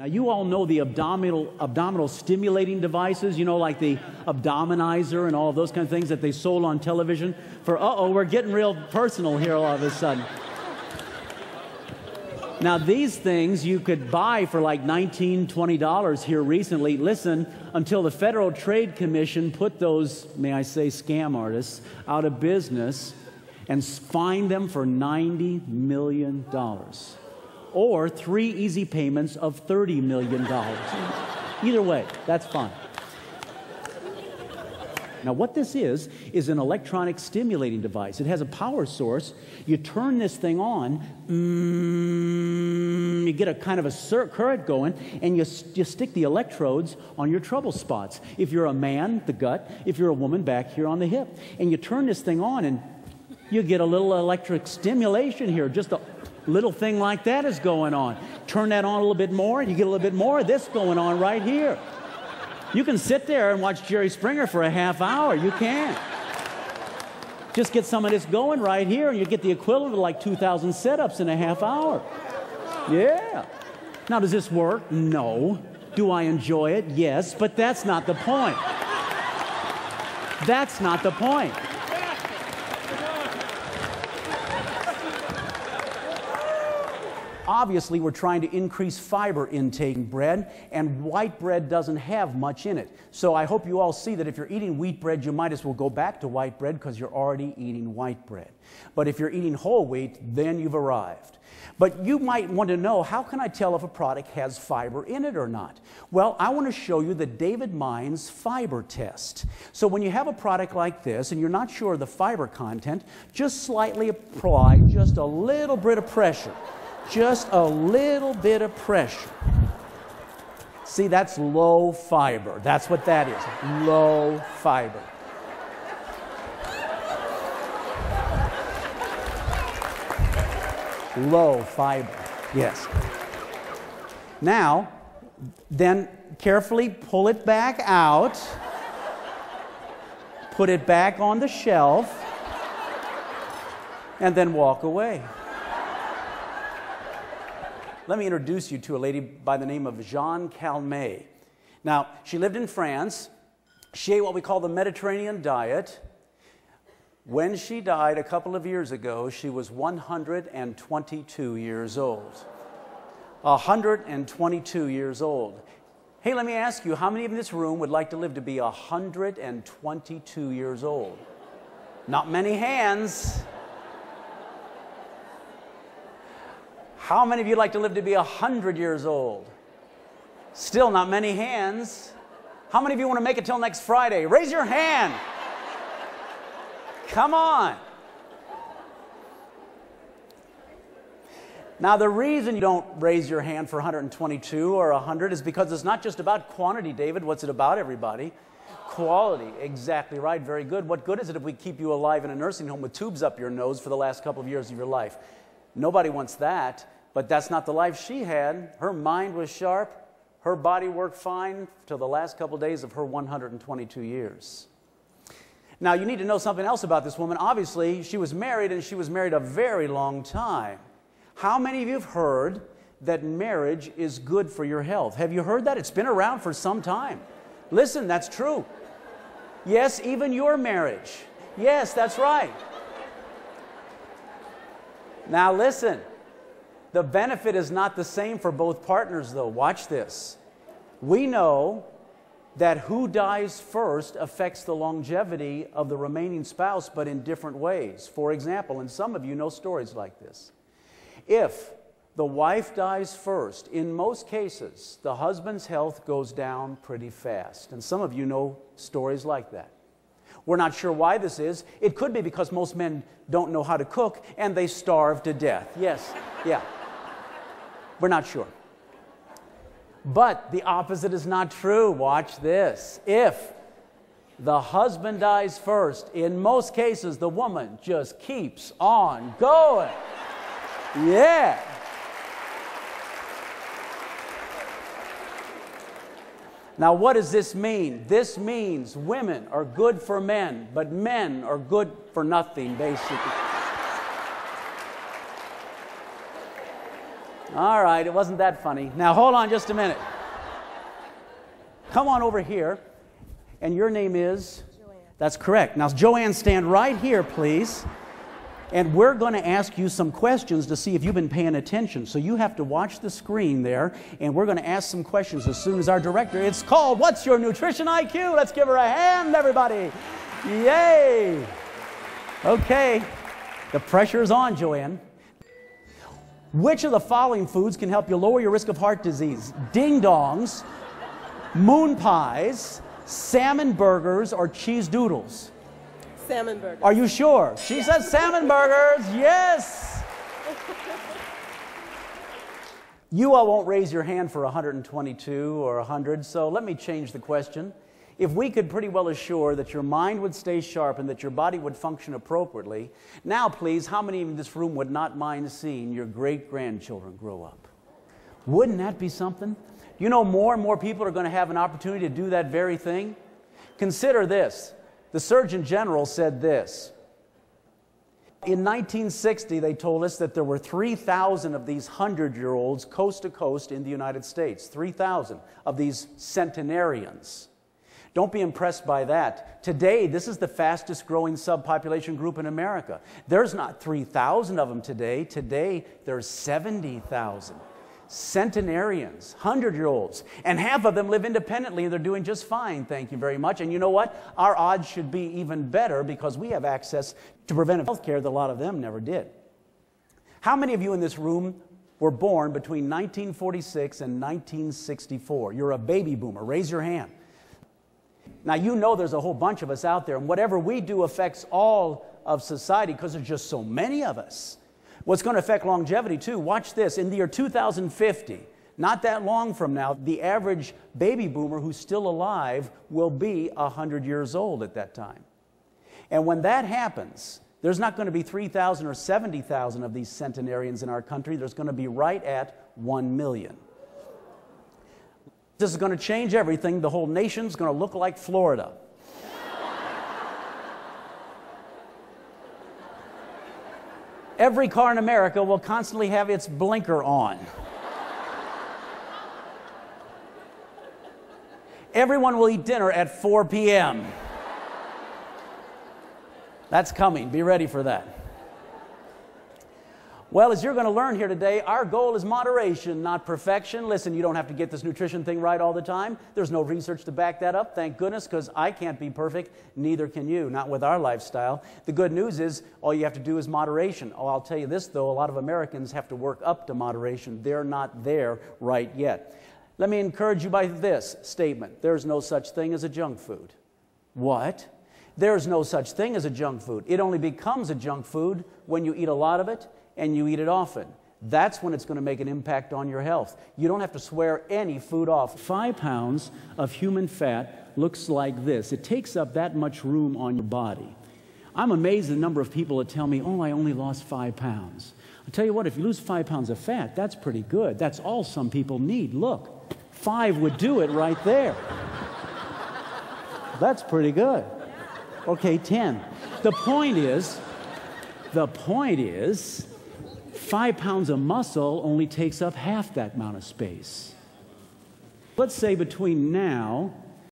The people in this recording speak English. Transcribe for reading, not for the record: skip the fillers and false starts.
Now, you all know the abdominal stimulating devices, you know, like the abdominizer and all of those kind of things that they sold on television for, we're getting real personal here all of a sudden. Now, these things you could buy for like $19, $20 here recently. Listen, until the Federal Trade Commission put those, may I say, scam artists out of business and fined them for $90 million. Or 3 easy payments of $30 million. Either way, that's fine. Now, what this is an electronic stimulating device. It has a power source. You turn this thing on, you get a kind of a current going, and you stick the electrodes on your trouble spots. If you're a man, the gut. If you're a woman, back here on the hip. And you turn this thing on, and you get a little electric stimulation here. Just a little thing like that is going on. Turn that on a little bit more, and you get a little bit more of this going on right here. You can sit there and watch Jerry Springer for a half hour. You can. Just get some of this going right here, and you get the equivalent of like 2,000 sit-ups in a half hour. Yeah. Now, does this work? No. Do I enjoy it? Yes, but that's not the point. That's not the point. Obviously, we're trying to increase fiber intake in bread, and white bread doesn't have much in it. So I hope you all see that if you're eating wheat bread, you might as well go back to white bread because you're already eating white bread. But if you're eating whole wheat, then you've arrived. But you might want to know, how can I tell if a product has fiber in it or not? Well, I want to show you the David Meinz fiber test. So when you have a product like this and you're not sure of the fiber content, just slightly apply just a little bit of pressure. Just a little bit of pressure. See, that's low fiber. That's what that is. Low fiber. Low fiber. Yes. Now, then carefully pull it back out. Put it back on the shelf. And then walk away. Let me introduce you to a lady by the name of Jeanne Calmet. Now, she lived in France. She ate what we call the Mediterranean diet. When she died a couple of years ago, she was 122 years old. 122 years old. Hey, let me ask you, how many in this room would like to live to be 122 years old? Not many hands. How many of you like to live to be 100 years old? Still not many hands. How many of you want to make it till next Friday? Raise your hand. Come on. Now, the reason you don't raise your hand for 122 or 100 is because it's not just about quantity, David. What's it about, everybody? Quality. Exactly right. Very good. What good is it if we keep you alive in a nursing home with tubes up your nose for the last couple of years of your life? Nobody wants that, but that's not the life she had. Her mind was sharp. Her body worked fine till the last couple days of her 122 years. Now, you need to know something else about this woman. Obviously, she was married, and she was married a very long time. How many of you have heard that marriage is good for your health? Have you heard that? It's been around for some time. Listen, that's true. Yes, even your marriage. Yes, that's right. Now listen, the benefit is not the same for both partners though. Watch this. We know that who dies first affects the longevity of the remaining spouse, but in different ways. For example, and some of you know stories like this. If the wife dies first, in most cases, the husband's health goes down pretty fast. And some of you know stories like that. We're not sure why this is. It could be because most men don't know how to cook and they starve to death. Yes, yeah. We're not sure. But the opposite is not true. Watch this. If the husband dies first, in most cases, the woman just keeps on going. Yeah. Now, what does this mean? This means women are good for men, but men are good for nothing, basically. All right, it wasn't that funny. Now, hold on just a minute. Come on over here. And your name is? Joanne. That's correct. Now, Joanne, stand right here, please. And we're going to ask you some questions to see if you've been paying attention. So you have to watch the screen there, and we're going to ask some questions as soon as our director. It's called What's Your Nutrition IQ? Let's give her a hand, everybody. Yay! Okay, the pressure is on, Joanne. Which of the following foods can help you lower your risk of heart disease? Ding-dongs, moon pies, salmon burgers, or cheese doodles? Salmon burgers. Are you sure? She says salmon burgers. Yes. You all won't raise your hand for 122 or 100, so let me change the question. If we could pretty well assure that your mind would stay sharp and that your body would function appropriately, now please, how many in this room would not mind seeing your great-grandchildren grow up? Wouldn't that be something? You know, more and more people are going to have an opportunity to do that very thing. Consider this. The Surgeon General said this. In 1960, they told us that there were 3,000 of these 100-year-olds coast to coast in the United States. 3,000 of these centenarians. Don't be impressed by that. Today, this is the fastest growing subpopulation group in America. There's not 3,000 of them today. Today, there's 70,000. Centenarians, 100-year-olds, and half of them live independently, and they're doing just fine, thank you very much. And you know what? Our odds should be even better because we have access to preventive health care that a lot of them never did. How many of you in this room were born between 1946 and 1964? You're a baby boomer. Raise your hand. Now, you know there's a whole bunch of us out there, and whatever we do affects all of society because there's just so many of us. What's going to affect longevity, too, watch this. In the year 2050, not that long from now, the average baby boomer who's still alive will be 100 years old at that time. And when that happens, there's not going to be 3,000 or 70,000 of these centenarians in our country. There's going to be right at 1 million. This is going to change everything. The whole nation's going to look like Florida. Every car in America will constantly have its blinker on. Everyone will eat dinner at 4 p.m. That's coming. Be ready for that. Well, as you're going to learn here today, our goal is moderation, not perfection. Listen, you don't have to get this nutrition thing right all the time. There's no research to back that up, thank goodness, because I can't be perfect, neither can you, not with our lifestyle. The good news is all you have to do is moderation. Oh, I'll tell you this, though, a lot of Americans have to work up to moderation. They're not there right yet. Let me encourage you by this statement. There's no such thing as a junk food. What? There's no such thing as a junk food. It only becomes a junk food when you eat a lot of it and you eat it often. That's when it's going to make an impact on your health. You don't have to swear any food off. 5 pounds of human fat looks like this. It takes up that much room on your body. I'm amazed at the number of people that tell me, oh, I only lost 5 pounds. I'll tell you what, if you lose 5 pounds of fat, that's pretty good. That's all some people need. Look, 5 would do it right there. That's pretty good. Okay, 10. The point is, 5 pounds of muscle only takes up half that amount of space. Let's say between now